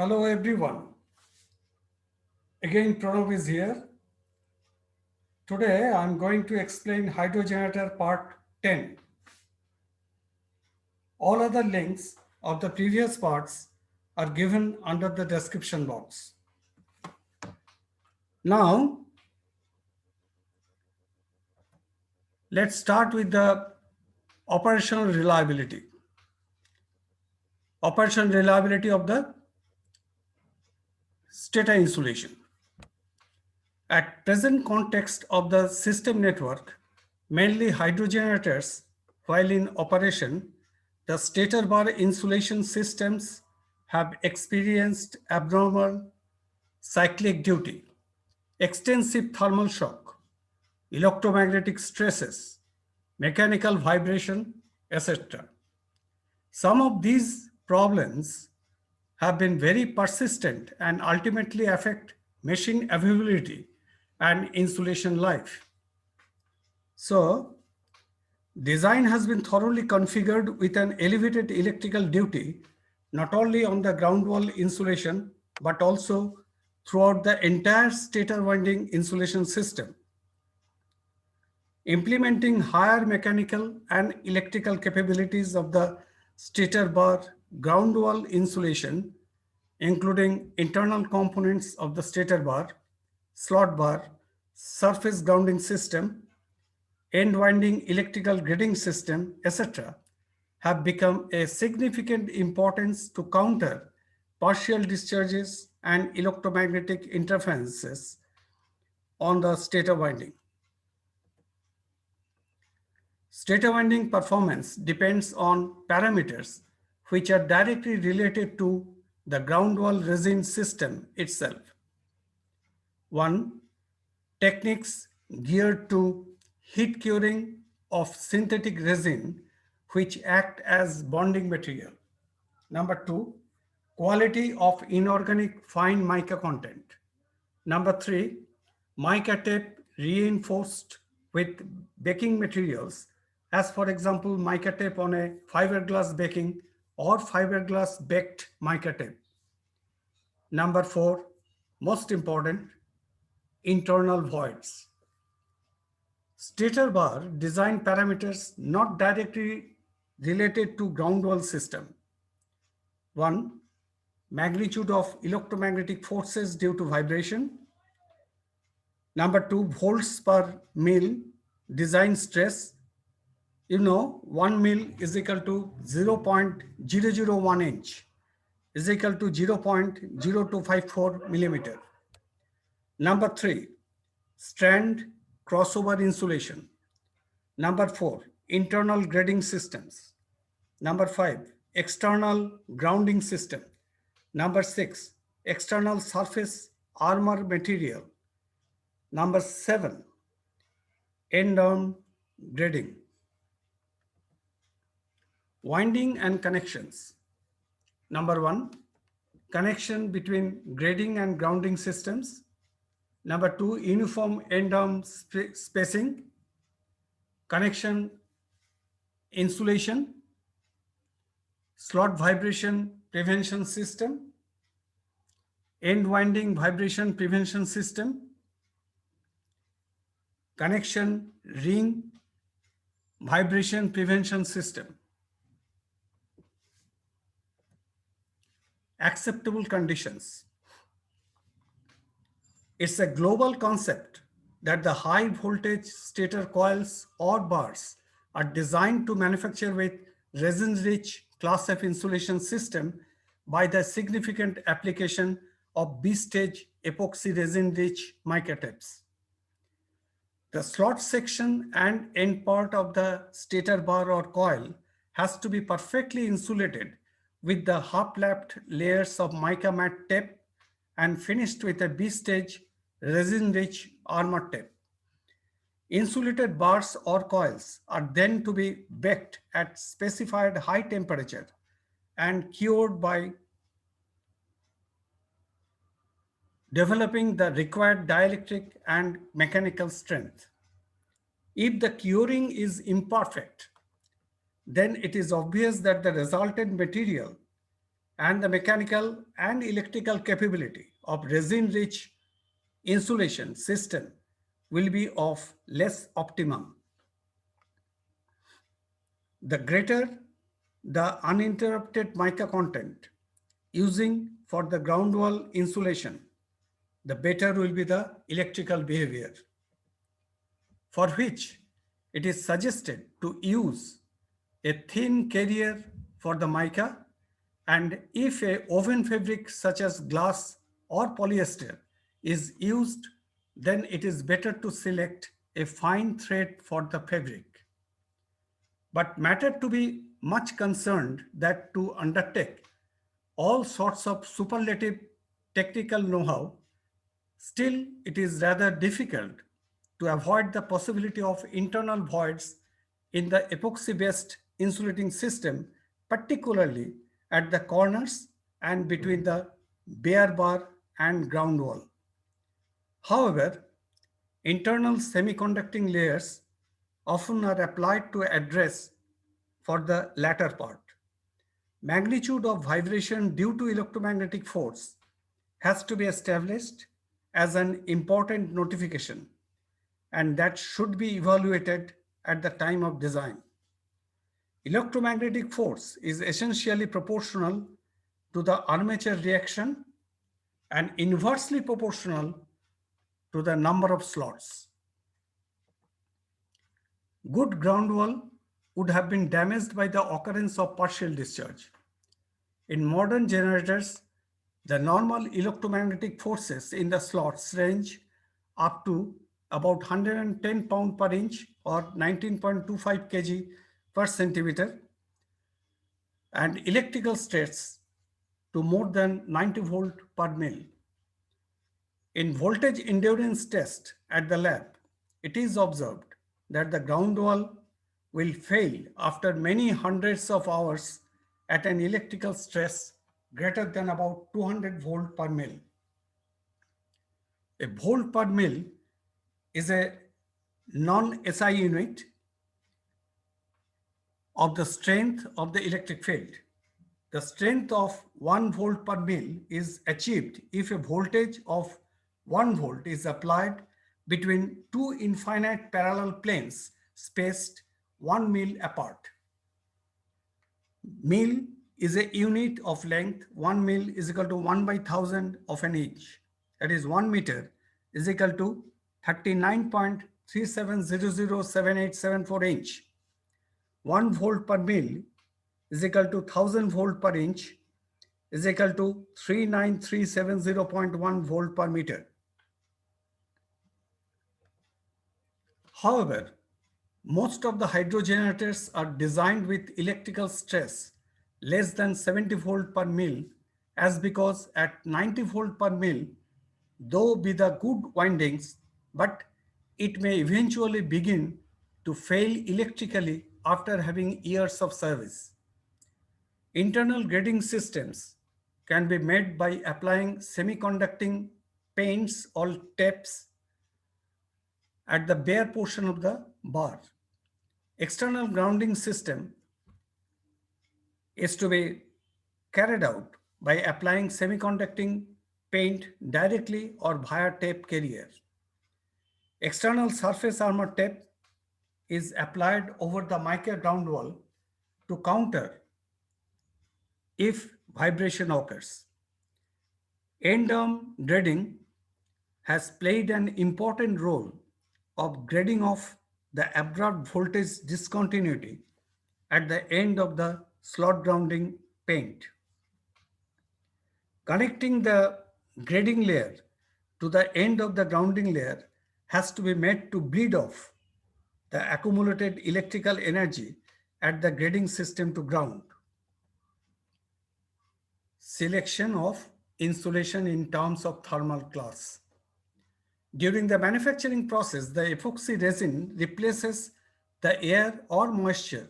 Hello everyone. Again Pranav is here. Today I'm going to explain hydrogenerator part 10. All other links of the previous parts are given under the description box. Now let's start with the operational reliability. Operational reliability of the stator insulation. At present context of the system network, mainly hydrogenerators, while in operation, the stator bar insulation systems have experienced abnormal cyclic duty, extensive thermal shock, electromagnetic stresses, mechanical vibration, etc. Some of these problems have been very persistent and ultimately affect machine availability and insulation life. So, design has been thoroughly configured with an elevated electrical duty, not only on the ground wall insulation, but also throughout the entire stator winding insulation system. Implementing higher mechanical and electrical capabilities of the stator bar ground wall insulation, including internal components of the stator bar, slot bar, surface grounding system, end winding electrical grading system, etc., have become a significant importance to counter partial discharges and electromagnetic interferences on the stator winding. Stator winding performance depends on parameters which are directly related to the ground wall resin system itself. 1. Techniques geared to heat curing of synthetic resin which act as bonding material. Number 2. Quality of inorganic fine mica content. Number 3. Mica tape reinforced with baking materials, as for example mica tape on a fiberglass baking or fiberglass baked mica tape. Number 4. Most important, internal voids. Stator bar design parameters not directly related to ground wall system. 1. Magnitude of electromagnetic forces due to vibration. Number 2, volts per mil design stress. 1 mil is equal to 0.001 inch is equal to 0.0254 millimeter. Number 3, strand crossover insulation. Number 4, internal grading systems. Number 5, external grounding system. Number 6, external surface armor material. Number 7, end-on grading. Winding and connections. Number 1, connection between grading and grounding systems. Number 2, uniform end-arm spacing, connection insulation, slot vibration prevention system, end winding vibration prevention system, connection ring vibration prevention system. Acceptable conditions. It's a global concept that the high voltage stator coils or bars are designed to manufacture with resin-rich class F insulation system by the significant application of B-stage epoxy resin-rich mica tapes. The slot section and end part of the stator bar or coil has to be perfectly insulated with the half-lapped layers of mica matte tape and finished with a B-stage resin-rich armor tape. Insulated bars or coils are then to be baked at specified high temperature and cured by developing the required dielectric and mechanical strength. If the curing is imperfect, then it is obvious that the resultant material and the mechanical and electrical capability of resin-rich insulation system will be of less optimum. The greater the uninterrupted mica content using for the ground wall insulation, the better will be the electrical behavior, for which it is suggested to use a thin carrier for the mica, and if a woven fabric such as glass or polyester is used, then it is better to select a fine thread for the fabric. But matter to be much concerned that to undertake all sorts of superlative technical know-how, still it is rather difficult to avoid the possibility of internal voids in the epoxy-based insulating system, particularly at the corners and between the bare bar and ground wall. However, internal semiconducting layers often are applied to address for the latter part. Magnitude of vibration due to electromagnetic force has to be established as an important notification, and that should be evaluated at the time of design. Electromagnetic force is essentially proportional to the armature reaction and inversely proportional to the number of slots. Good ground wall would have been damaged by the occurrence of partial discharge. In modern generators, the normal electromagnetic forces in the slots range up to about 110 pound per inch or 19.25 kg per centimeter, and electrical states to more than 90 volt per mil. In voltage endurance test at the lab, it is observed that the ground wall will fail after many hundreds of hours at an electrical stress greater than about 200 volt per mil. A volt per mil is a non-SI unit of the strength of the electric field. The strength of 1 volt per mil is achieved if a voltage of 1 volt is applied between two infinite parallel planes spaced 1 mil apart. Mil is a unit of length. 1 mil is equal to 1 by 1000 of an inch. That is 1 meter is equal to 39.37007874 inch. 1 volt per mil is equal to 1000 volt per inch is equal to 39370.1 volt per meter. However, most of the hydrogenerators are designed with electrical stress less than 70 volt per mil, as because at 90 volt per mil, though be the good windings, but it may eventually begin to fail electrically after having years of service. Internal grading systems can be made by applying semiconducting paints or tapes at the bare portion of the bar. External grounding system is to be carried out by applying semiconducting paint directly or via tape carrier. External surface armor tape is applied over the mica ground wall to counter if vibration occurs. End-arm grading has played an important role of grading off the abrupt voltage discontinuity at the end of the slot grounding paint. Connecting the grading layer to the end of the grounding layer has to be made to bleed off the accumulated electrical energy at the grading system to ground. Selection of insulation in terms of thermal class. During the manufacturing process, the epoxy resin replaces the air or moisture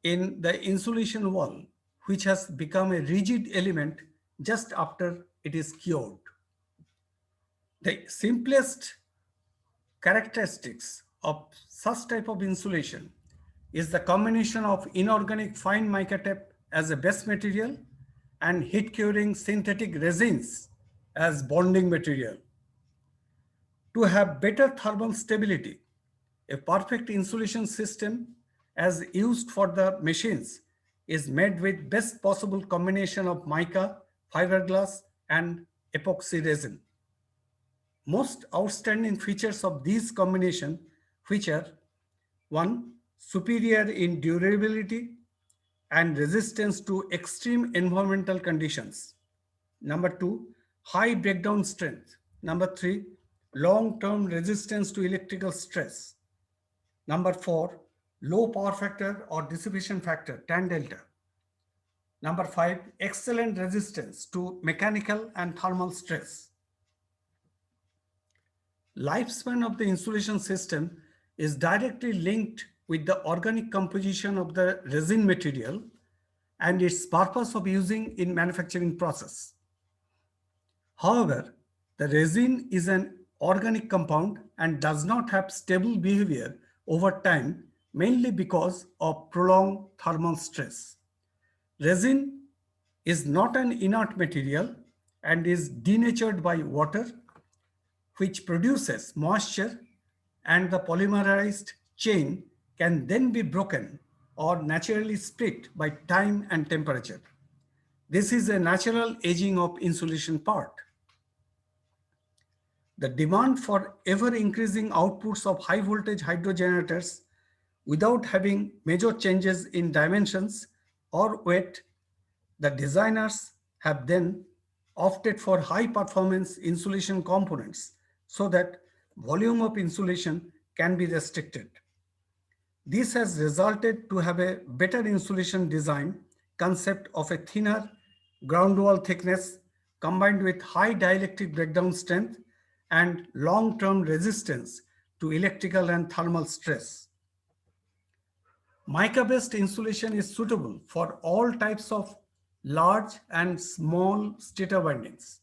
in the insulation wall, which has become a rigid element just after it is cured. The simplest characteristics of such type of insulation is the combination of inorganic fine mica tape as a base material and heat curing synthetic resins as bonding material. To have better thermal stability, a perfect insulation system as used for the machines is made with best possible combination of mica, fiberglass, and epoxy resin. Most outstanding features of these combination feature: one, superior in durability and resistance to extreme environmental conditions. Number two, high breakdown strength. Number three, long-term resistance to electrical stress. Number four, low power factor or dissipation factor, tan delta. Number five, excellent resistance to mechanical and thermal stress. Lifespan of the insulation system is directly linked with the organic composition of the resin material and its purpose of using in manufacturing process. However, the resin is an organic compound and does not have stable behavior over time, mainly because of prolonged thermal stress. Resin is not an inert material and is denatured by water, which produces moisture, and the polymerized chain can then be broken or naturally split by time and temperature. This is a natural aging of insulation part. The demand for ever increasing outputs of high voltage hydro generators without having major changes in dimensions or weight, the designers have then opted for high performance insulation components so that volume of insulation can be restricted. This has resulted to have a better insulation design concept of a thinner ground wall thickness combined with high dielectric breakdown strength and long-term resistance to electrical and thermal stress. Mica-based insulation is suitable for all types of large and small stator windings.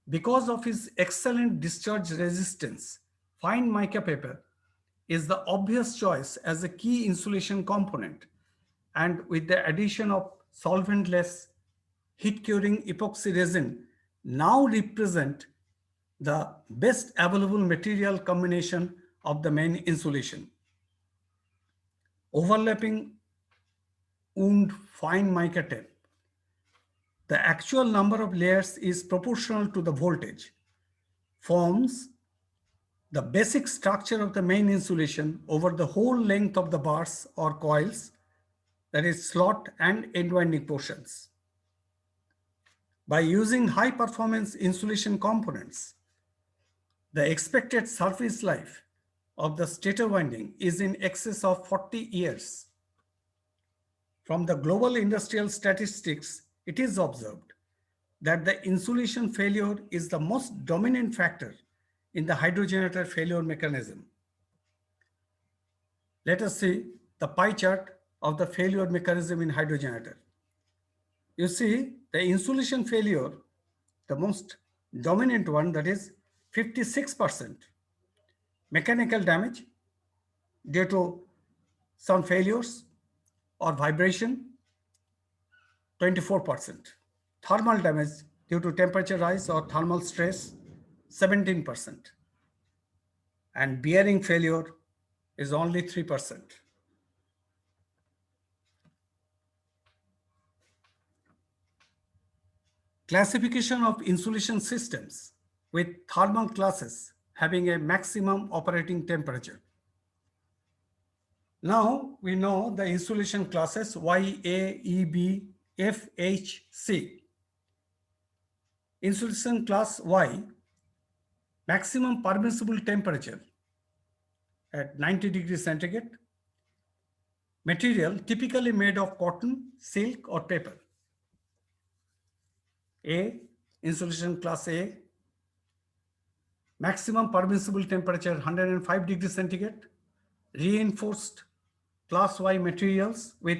Because of its excellent discharge resistance, fine mica paper is the obvious choice as a key insulation component, and with the addition of solventless heat curing epoxy resin now represent the best available material combination of the main insulation. Overlapping wound fine mica tape. The actual number of layers is proportional to the voltage, forms the basic structure of the main insulation over the whole length of the bars or coils, that is slot and end winding portions. By using high performance insulation components, the expected surface life of the stator winding is in excess of 40 years. From the global industrial statistics, it is observed that the insulation failure is the most dominant factor in the hydrogenerator failure mechanism. Let us see the pie chart of the failure mechanism in hydrogenerator. You see the insulation failure, the most dominant one, that is 56%. Mechanical damage due to some failures or vibration, 24%. Thermal damage due to temperature rise or thermal stress, 17%. And bearing failure is only 3%. Classification of insulation systems with thermal classes having a maximum operating temperature. Now we know the insulation classes Y, A, E, B, F, H, C. Insulation class Y, maximum permissible temperature at 90 degrees centigrade. Material typically made of cotton, silk, or paper. A, insulation class A, maximum permissible temperature 105 degrees centigrade, reinforced class Y materials with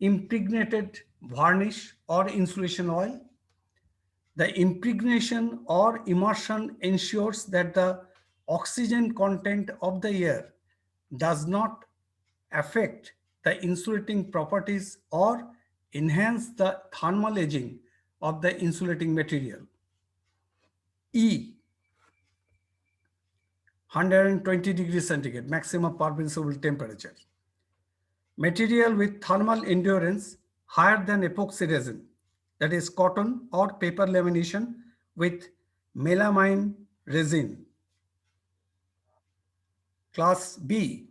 impregnated varnish or insulation oil. The impregnation or immersion ensures that the oxygen content of the air does not affect the insulating properties or enhance the thermal aging of the insulating material. E, 120 degrees centigrade, maximum permissible temperature. Material with thermal endurance higher than epoxy resin, that is cotton or paper lamination with melamine resin. Class B,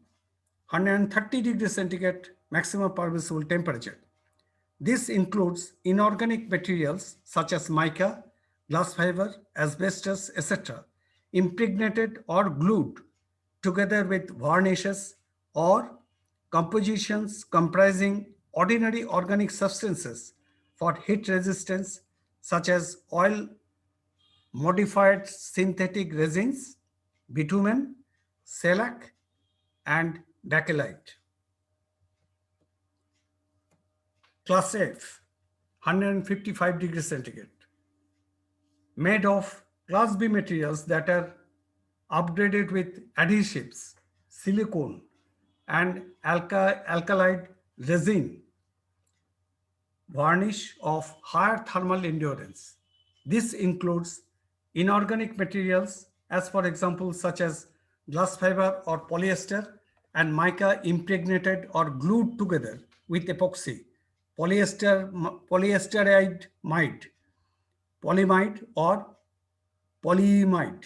130 degrees centigrade, maximum permissible temperature. This includes inorganic materials such as mica, glass fiber, asbestos, etc., impregnated or glued together with varnishes or compositions comprising ordinary organic substances for heat resistance, such as oil modified synthetic resins, bitumen, shellac, and bakelite. Class F, 155 degrees centigrade, made of Class B materials that are upgraded with adhesives, silicone, and alkali resin, varnish of higher thermal endurance. This includes inorganic materials, as for example, such as glass fiber or polyester, and mica impregnated or glued together with epoxy, polyesteride mide, polyamide or polyimide,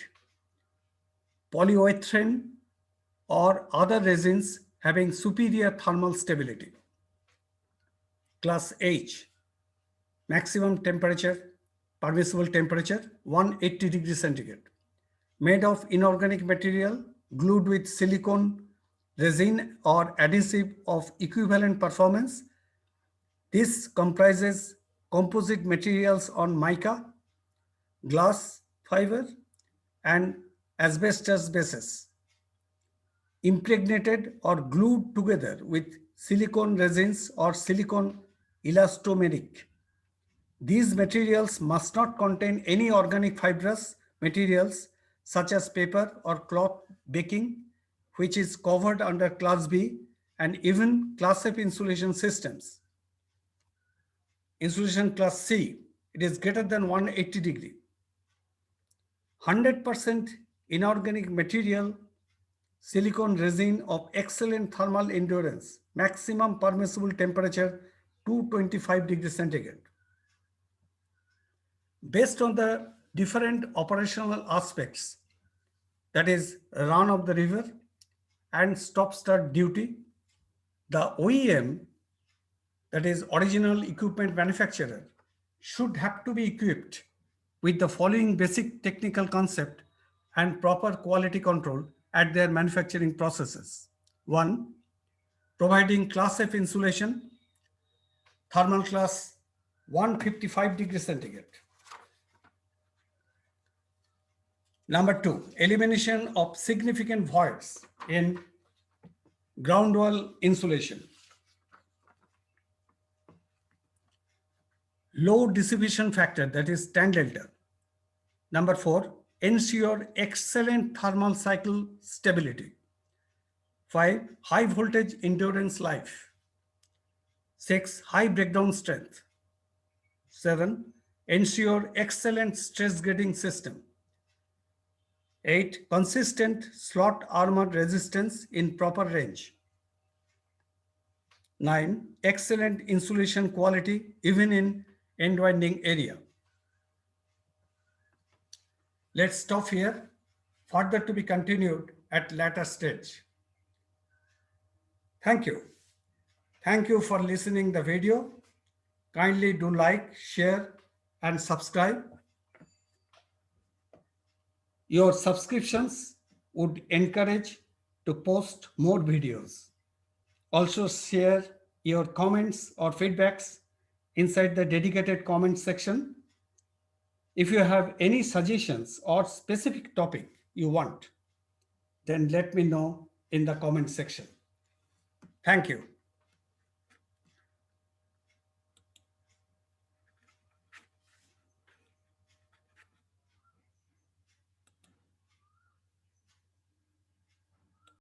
polyurethane, or other resins having superior thermal stability. Class H, maximum temperature, permissible temperature, 180 degrees centigrade, made of inorganic material glued with silicone, resin, or adhesive of equivalent performance. This comprises composite materials on mica, glass fiber, and asbestos bases, impregnated or glued together with silicone resins or silicone elastomeric. These materials must not contain any organic fibrous materials such as paper or cloth baking, which is covered under Class B, and even Class F insulation systems. Insulation Class C, it is greater than 180 degree. 100% inorganic material, silicone resin of excellent thermal endurance, maximum permissible temperature 225 degrees centigrade. Based on the different operational aspects, that is run of the river and stop-start duty, the OEM, that is original equipment manufacturer, should have to be equipped with the following basic technical concept and proper quality control at their manufacturing processes. 1. Providing Class F insulation, thermal class 155 degrees centigrade. Number 2, elimination of significant voids in ground wall insulation. Low dissipation factor, that is tan delta. Number 4, ensure excellent thermal cycle stability. 5, high voltage endurance life. 6, high breakdown strength. 7, ensure excellent stress grading system. 8, consistent slot armor resistance in proper range. 9, excellent insulation quality even in end winding area. Let's stop here, further to be continued at later stage. Thank you. Thank you for listening the video. Kindly do like, share, and subscribe. Your subscriptions would encourage to post more videos. Also share your comments or feedbacks inside the dedicated comment section. If you have any suggestions or specific topic you want, then let me know in the comment section. Thank you.